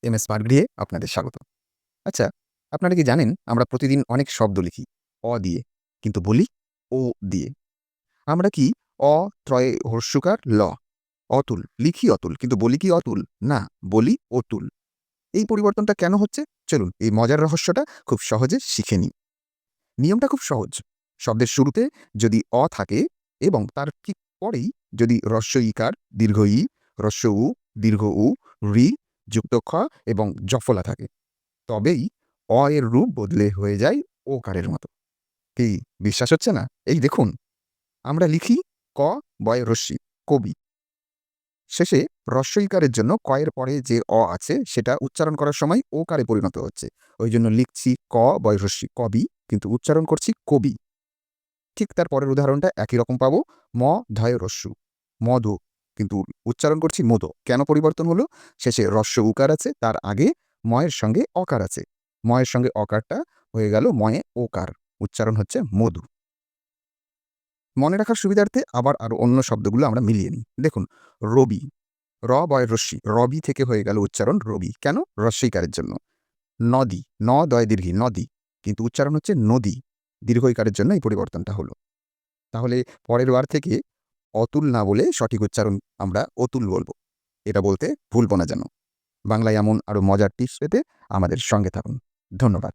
MS পাঠগৃহে আপনাদের স্বাগত। আচ্ছা, আপনারা কি জানেন আমরা প্রতিদিন অনেক শব্দ লিখি অ দিয়ে, কিন্তু বলি ও দিয়ে। আমরা কি অ ত্রয়ে হর্স্যকার ল, অতুল লিখি অতুল কিন্তু বলি কি অতুল? না, বলি অতুল। এই পরিবর্তনটা কেন হচ্ছে? চলুন এই মজার রহস্যটা খুব সহজে শিখে নিই। নিয়মটা খুব সহজ। শব্দের শুরুতে যদি অ থাকে এবং তার ঠিক পরেই যদি হ্রস্ব ইকার, দীর্ঘ ই, হ্রস্ব উ, দীর্ঘ উ, ঋ, যুক্ত খ এবং জফলা থাকে, তবেই অ এর রূপ বদলে হয়ে যায় ওকারের মতো। কি বিশ্বাস হচ্ছে না? এই দেখুন, আমরা লিখি ক বয় রস্যি, কবি। শেষে হ্রস্ব ইকারের জন্য ক এর পরে যে অ আছে সেটা উচ্চারণ করার সময় ওকারে পরিণত হচ্ছে। ওই জন্য লিখছি ক বয় রস্যি কবি, কিন্তু উচ্চারণ করছি কবি। ঠিক তার পরের উদাহরণটা একই রকম পাবো। ম ধয় রস্যু, মধু, কিন্তু উচ্চারণ করছি মধু। কেন পরিবর্তন হলো? শেষে হ্রস্ব উকার আছে, তার আগে ময়ের সঙ্গে অকার আছে। ময়ের সঙ্গে অকারটা হয়ে গেল ময়ে ওকার। উচ্চারণ হচ্ছে মধু। মনে রাখার সুবিধার্থে আবার আরো অন্য শব্দগুলো আমরা মিলিয়ে নিই। দেখুন, রবি, র বয় রস্যি, রবি থেকে হয়ে গেল উচ্চারণ রবি। কেন? হ্রস্ব ইকারের জন্য। নদী, ন দয় দীর্ঘী নদী, কিন্তু উচ্চারণ হচ্ছে নদী। দীর্ঘ ইকারের জন্য এই পরিবর্তনটা হলো। তাহলে পরের বার থেকে অতুল না বলে সঠিক উচ্চারণ আমরা অতুল বলব। এটা বলতে ভুলব না যেন। বাংলায় এমন আরো মজার টিপস পেতে আমাদের সঙ্গে থাকুন। ধন্যবাদ।